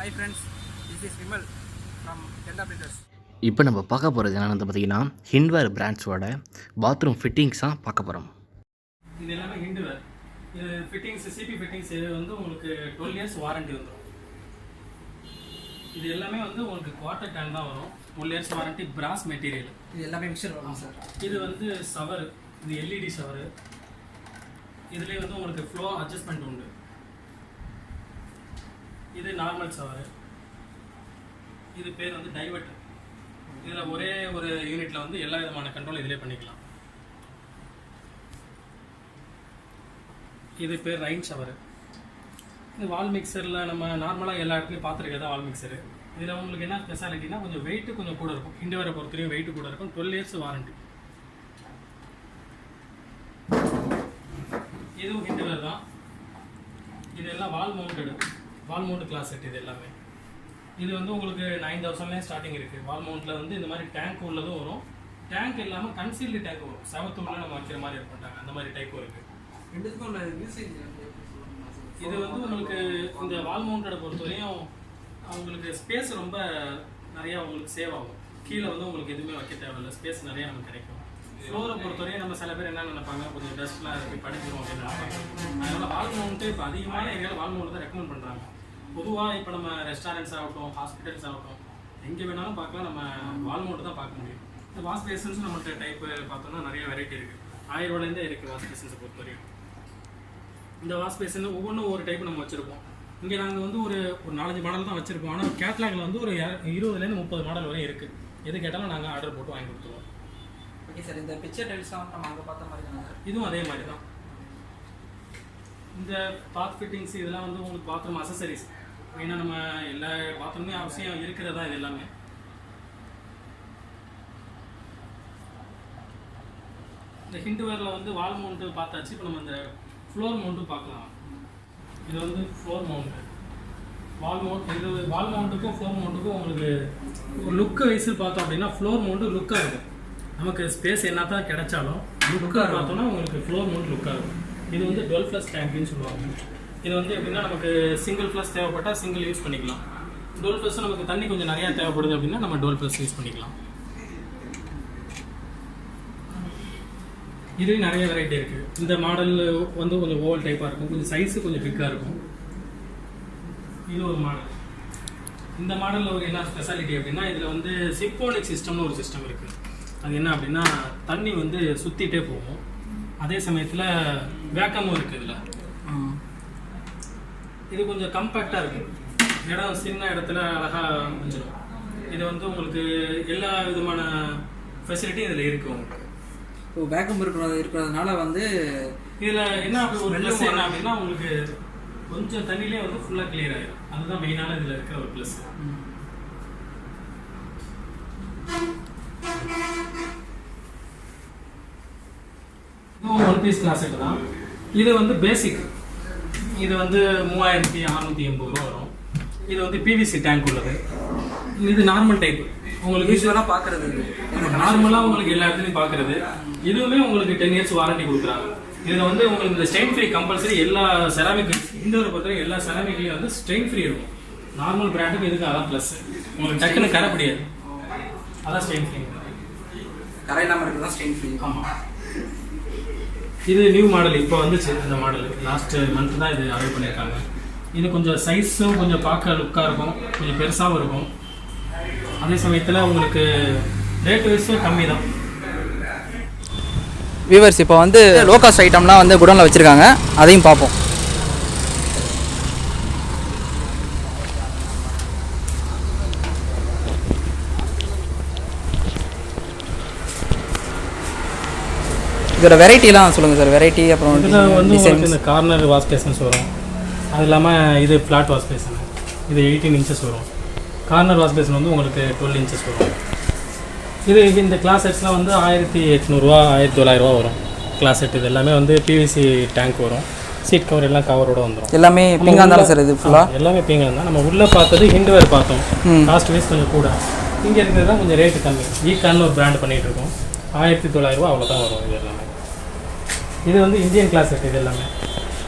Hi friends, this is Vimal from Tenda Builders. இப்போ நம்ம பார்க்க போகிறது என்னென்னு பார்த்தீங்கன்னா ஹிண்ட்வேர் பிராண்ட்ஸோட பாத்ரூம் ஃபிட்டிங்ஸாக பார்க்க போகிறோம். இது எல்லாமே ஹிண்ட்வேர். இது ஃபிட்டிங்ஸ் சிபி ஃபிட்டிங்ஸ் இது வந்து உங்களுக்கு 12 இயர்ஸ் வாரண்டி வந்துடும். இது எல்லாமே வந்து உங்களுக்கு குவார்ட்டர் டேன் தான் வரும். 12 இயர்ஸ் வாரண்டி பிராஸ் மெட்டீரியல். இது எல்லாமே மிக்சர் வரும் சார். இது வந்து ஷவர், இது எல்இடி ஷவர். இதுலேயே வந்து உங்களுக்கு ஃப்ளோ அட்ஜஸ்ட்மெண்ட் உண்டு. இது நார்மல் ஷவர். இது பேர் வந்து டைவர்ட். இதில் ஒரே ஒரு யூனிட்டில் வந்து எல்லா விதமான கண்ட்ரோல் இதிலே பண்ணிக்கலாம். இது பேர் ரைன் ஷவர். இது வால் மிக்சரில் நம்ம நார்மலாக எல்லா இடத்துலையும் பார்த்துருக்கதான் வால் மிக்சரு. இதில் உங்களுக்கு என்ன ஸ்பெஷாலிட்டினா கொஞ்சம் வெயிட்டு கொஞ்சம் கூட இருக்கும். ஹிண்ட்வேரை பொறுத்தவரையும் வெயிட்டு கூட இருக்கும். 12 இயர்ஸ் வாரண்டி. இதுவும் ஹிண்ட்வேர் தான். இது எல்லாம் வால் மவுண்ட் கிளாஸ் செட். இது எல்லாமே இது வந்து உங்களுக்கு 9,000 ஸ்டார்டிங் இருக்குது. வால் மவுண்ட்டில் வந்து இந்த மாதிரி டேங்க் உள்ளதும் வரும். டேங்க் இல்லாமல் கன்சீல்டு டேங்க் வரும். செவத்தூரில் நம்ம வைக்கிற மாதிரி இருப்பாங்க. அந்த மாதிரி டைப்பும் இருக்குது. இது வந்து உங்களுக்கு இந்த வால் மவுண்டோட பொறுத்தவரையும் அவங்களுக்கு ஸ்பேஸ் ரொம்ப நிறையா உங்களுக்கு சேவ் ஆகும். கீழே வந்து உங்களுக்கு எதுவுமே வைக்க தேவையில்லை. ஸ்பேஸ் நிறையா நமக்கு கிடைக்கும். ஃப்ளோரை பொறுத்தவரையும் நம்ம சில பேர் என்ன நினைப்பாங்க, கொஞ்சம் டஸ்ட்லாம் இருக்குது படிக்கிறோம் அப்படின்னு நினைப்பாங்க. அதனால் வால் மவுண்ட்டு இப்போ அதிகமான ஏரியாவில் வால் மவுண்ட் தான் ரெக்கமெண்ட் பண்ணுறாங்க. பொதுவாக இப்போ நம்ம ரெஸ்டாரண்ட்ஸ் ஆகட்டும், ஹாஸ்பிட்டல்ஸ் ஆகட்டும், எங்கே வேணாலும் பார்க்கலாம். நம்ம வால் மவுண்ட் தான் பார்க்க முடியும். இந்த வாஷ் பேசன்ஸ் நம்மள்கிட்ட டைப்பு பார்த்தோம்னா நிறைய வெரைட்டி இருக்குது. 1000 ரூபாயிலேருந்தே இருக்குது வாஷ் பேசன்ஸை பொறுத்தவரையும். இந்த வாஷ் பேசன் ஒவ்வொன்றும் ஒரு டைப் நம்ம வச்சுருப்போம். இங்கே நாங்கள் வந்து ஒரு 4-5 மாடல் தான் வச்சுருப்போம். ஆனால் கேட்லாகில் வந்து ஒரு 20லேருந்து 30 மாடல் வரையும் இருக்குது. எது கேட்டாலும் நாங்கள் ஆர்டர் போட்டு வாங்கி கொடுத்துருவோம். Okay sir. இந்த பிக்சர் டைல்ஸ்லாம் நம்ம அங்கே பார்த்த மாதிரி தானே சார்? இதுவும் அதே மாதிரி தான். இந்த பாத் ஃபிட்டிங்ஸ் இதெல்லாம் வந்து உங்களுக்கு பாத்ரூம் அசசரிஸ். மெயினாக நம்ம எல்லா பாத்ரூமே அவசியம் இருக்கிறதா இது எல்லாமே. இந்த ஹிண்ட்வேரில் வந்து வால் மவுண்ட்டு பார்த்தாச்சு. இப்போ நம்ம இந்த ஃப்ளோர் மவுண்ட்டும் பார்க்கலாம். இது வந்து ஃப்ளோர் மவுண்ட்டு. இது வால் மவுண்ட்டுக்கும் ஃப்ளோர் மவுண்ட்டுக்கும் உங்களுக்கு ஒரு லுக்கு வைஸு பார்த்தோம் அப்படின்னா ஃப்ளோர் மவுண்ட்டு லுக்காக இருக்கும். நமக்கு ஸ்பேஸ் என்ன தான் கிடைச்சாலும் லுக்காக பார்த்தோன்னா உங்களுக்கு ஃப்ளோர் மவுண்ட் லுக்காக இருக்கும். இது வந்து 12 ஃப்ளஷ் டேங்க்னு சொல்லுவாங்க. இது வந்து எப்படின்னா நமக்கு சிங்கிள் ஃப்ளஷ் தேவைப்பட்டால் சிங்கிள் யூஸ் பண்ணிக்கலாம். 12 ஃப்ளஷ் நமக்கு தண்ணி கொஞ்சம் நிறையா தேவைப்படுது அப்படின்னா நம்ம 12 ஃப்ளஷ் யூஸ் பண்ணிக்கலாம். இதுலேயும் நிறைய வெரைட்டி இருக்குது. இந்த மாடல் வந்து கொஞ்சம் ஓவல் டைப்பாக இருக்கும். கொஞ்சம் சைஸு கொஞ்சம் பிக்காக இருக்கும். இது ஒரு மாடல். இந்த மாடலில் ஒரு என்ன ஸ்பெஷாலிட்டி அப்படின்னா இதில் வந்து சிம்போனிக் சிஸ்டம்னு ஒரு சிஸ்டம் இருக்குது. அது என்ன அப்படின்னா தண்ணி வந்து சுற்றிட்டே போகும். அதே சமயத்தில் வேக்கமும் இருக்குது. இதில் இது கொஞ்சம் கம்பேக்டாக இருக்குது. இடம் சின்ன இடத்துல அழகாக அமைஞ்சிடும். இது வந்து உங்களுக்கு எல்லா விதமான ஃபெசிலிட்டியும் இதில் இருக்குது. உங்களுக்கு இப்போ வேக்கம் இருக்கிறதுனால வந்து இதில் என்ன ஒரு ப்ளஸ் என்ன அப்படின்னா உங்களுக்கு கொஞ்சம் தண்ணியிலே வந்து ஃபுல்லாக கிளியர் ஆகிடும். அதுதான் மெயினான இதில் இருக்கிற ஒரு ப்ளஸ். இதுவும் 1 பீஸ் கிளாஸ் செட் தான். இது வந்து பேசிக். இது வந்து 3680 ரூபா வரும். இது வந்து பிவிசி டேங்க் உள்ளது. இது நார்மல் டைப். உங்களுக்கு யூஸ்வலாக பார்க்குறது நார்மலாக உங்களுக்கு எல்லா இடத்துலையும் பார்க்குறது. இதுவுமே உங்களுக்கு 10 இயர்ஸ் வாரண்டி கொடுக்குறாங்க. இதில் வந்து உங்களுக்கு இந்த ஸ்டெயின் ஃப்ரீ கம்பல்சரி. எல்லா செராமிக் இண்டோரை பொறுத்தவரை எல்லா செராமிக்லேயும் வந்து ஸ்டெயின் ஃப்ரீ இருக்கும். நார்மல் பிராண்டுக்கு இதுக்கு அதான் ப்ளஸ். உங்களுக்கு டக்குன்னு கரை முடியாது. அதான் ஸ்டெயின் ஃப்ரீ. கரை இல்லாமல் இருக்கிறது தான் ஸ்டெயின் ஃப்ரீ. ஆமாம். இது நியூ மாடல் இப்போ வந்துச்சு. இந்த மாடல் லாஸ்ட் மந்த் தான் இது அவைல் பண்ணியிருக்காங்க. இது கொஞ்சம் சைஸும் கொஞ்சம் பார்க்க லுக்காக இருக்கும். கொஞ்சம் பெருசாகவும் இருக்கும். அதே சமயத்தில் உங்களுக்கு ரேட் வைஸும் கம்மி தான். வியூவர்ஸ் இப்போ வந்து லோ காஸ்ட் ஐட்டம்லாம் வந்து குடோனில் வச்சுருக்காங்க. அதையும் பார்ப்போம். இதோட வெரைட்டிலாம் சொல்லுங்கள் சார். வெரைட்டி அப்புறம் இதில் வந்து உங்களுக்கு இந்த கார்னர் வாஷ் பேசன்ஸ் வரும். அது இல்லாமல் இது ஃப்ளாட் வாஷ் பேசன். இது 18 இன்ச்சஸ் வரும். கார்னர் வாஷ் பேசன் வந்து உங்களுக்கு 12 இன்ச்சஸ் வரும். இது இந்த கிளாஸ் செட்ஸ்லாம் வந்து 1800 ரூபா 1900 ரூபா வரும் கிளாஸ் செட். இது எல்லாமே வந்து பிவிசி டேங்க் வரும். சீட் கவர் எல்லாம் கவரோட வந்துடும். எல்லாமே பீங்காக இருந்தாலும் சார். இது ஃபுல்லாக எல்லாமே பீங்காக இருந்தால் நம்ம உள்ளே பார்த்தது ஹிண்ட்வேர் பார்த்தோம். காஸ்ட் வைஸ் கொஞ்சம் கூட. இங்கே இருக்கிறது தான் கொஞ்சம் ரேட்டு கம்மி. ஈகான்னு ஒரு பிராண்ட் பண்ணிகிட்டு இருக்கோம். 1900 ரூபா அவ்வளோ தான் வரும். இது எல்லாமே இது வந்து இந்தியன் கிளாஸ் செட். இது எல்லாமே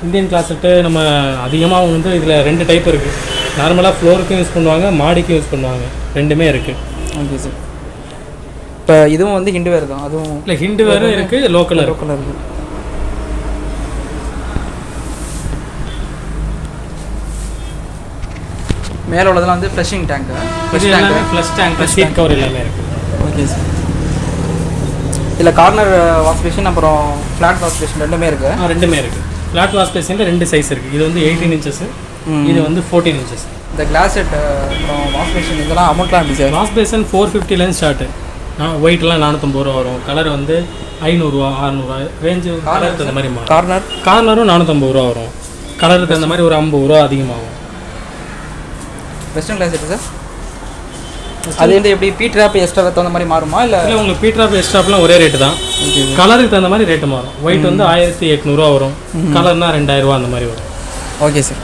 இந்தியன் கிளாஸ் செட்டு. நம்ம அதிகமாக வந்து இதில் 2 டைப் இருக்குது. நார்மலாக ஃப்ளோருக்கும் யூஸ் பண்ணுவாங்க, மாடிக்கும் யூஸ் பண்ணுவாங்க, ரெண்டுமே இருக்குது. Okay sir. இப்போ இதுவும் வந்து ஹிண்டு வேறு தான், அதுவும் இல்லை ஹிண்டு வேறு இருக்குது, லோக்கலாக இருக்குது. மேலே உள்ளதெல்லாம் வந்து ஃப்ளஷிங் டேங்க்கு, ஃப்ளஷ் டேங்க், சீட் கவர் எல்லாமே இருக்குது. Okay sir. இல்லை கார்னர் வாஷ் பேஷன் அப்புறம் ஃப்ளாட் வாஷ் பேஷன் ரெண்டுமே இருக்குது. ரெண்டுமே இருக்குது. ஃப்ளாட் வாஷ் பேஷனில் 2 சைஸ் இருக்குது. இது வந்து 18 inches, இது வந்து 14 inches. இந்த கிளாஸ் செட் அப்புறம் வாஷ் பேஷன் இதெல்லாம் அமௌண்ட்லாம் எப்படி சார்? வாஷ் பேஷன் 450லேருந்து ஸ்டார்ட்டு. ஒயிட்லாம் 450 ரூபா வரும். கலர் வந்து 500 ரூபா 600 ரூபா ரேஞ்சு. கலருக்கு தகுந்த மாதிரி மாறும். கார்னரும் 450 ரூபா வரும். கலருக்கு தகுந்த மாதிரி ஒரு 50 ரூபா அதிகமாகும். வெஸ்டர்ன் கிளாஸ் செட் சார், அது வந்து எப்படி பீட்ராப் எக்ஸ்ட்ரா தகுந்த மாதிரி மாறுமா? இல்லை உங்களுக்கு பீட்ராப் எக்ஸ்ட்ராப்லாம் ஒரே ரேட்டு தான். கலருக்கு தகுந்த மாதிரி ரேட்டு மாறும். ஒயிட் வந்து 1800 ரூபா வரும், கலர்னா 2000 ரூபா அந்த மாதிரி வரும். Okay sir.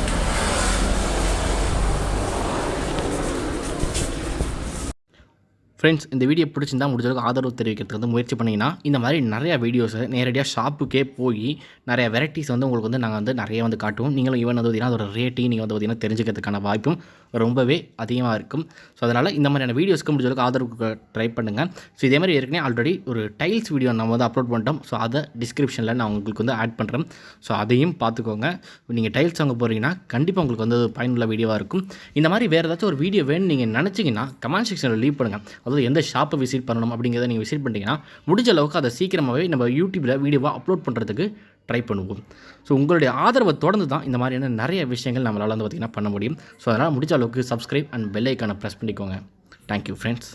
ஃப்ரெண்ட்ஸ், இந்த வீடியோ பிடிச்சிருந்தா முடிஞ்சளவுக்கு ஆதரவு தெரிவிக்கிறதுக்கு வந்து முயற்சி பண்ணிங்கன்னா இந்த மாதிரி நிறையா வீடியோஸை நேரடியாக ஷாப்புக்கே போய் நிறைய வெரைட்டிஸ் வந்து உங்களுக்கு வந்து நாங்கள் வந்து நிறைய வந்து காட்டுவோம். நீங்களும் ஈவன் வந்து பார்த்திங்கன்னா அதோட ரேட்டையும் நீங்கள் வந்து பார்த்திங்கன்னா தெரிஞ்சுக்கிறதுக்கான வாய்ப்பும் ரொம்பவே அதிகமாக இருக்கும். ஸோ அதனால் இந்த மாதிரியான வீடியோஸ்க்கு முடிஞ்சளவுக்கு ஆதரவுக்கு ட்ரை பண்ணுங்கள். ஸோ இதே மாதிரி ஏற்கனவே ஆல்ரெடி ஒரு டைல்ஸ் வீடியோ நம்ம வந்து அப்லோட் பண்ணிட்டோம். ஸோ அதை டிஸ்கிரிப்ஷனில் நான் உங்களுக்கு வந்து ஆட் பண்ணுறேன். ஸோ அதையும் பார்த்துக்கோங்க. நீங்கள் டைல்ஸ் வாங்க போகிறீங்கன்னா கண்டிப்பாக உங்களுக்கு வந்து பயனுள்ள வீடியோவாக இருக்கும். இந்த மாதிரி வேறு ஏதாச்சும் ஒரு வீடியோ வேணும்னு நீங்கள் நினச்சிங்கன்னா கமெண்ட் செக்ஷனில் லீவ் பண்ணுங்கள். அதாவது எந்த ஷாப்பை விசிட் பண்ணணும் அப்படிங்கிறத நீங்கள் விசிட் பண்ணிட்டீங்கன்னா முடிஞ்ச அளவுக்கு அதை சீக்கிரமாகவே நம்ம யூடியூப்பில் வீடியோவாக அப்லோட் பண்ணுறதுக்கு ட்ரை பண்ணுவோம். ஸோ உங்களுடைய ஆதரவை தொடர்ந்து தான் இந்த மாதிரியான நிறைய விஷயங்கள் நம்மளால் வந்து பார்த்திங்கன்னா பண்ண முடியும். ஸோ அதனால் முடிஞ்ச அளவுக்கு சப்ஸ்கிரைப் அண்ட் பெல் ஐக்கானை ப்ரெஸ் பண்ணிக்கோங்க. Thank you friends.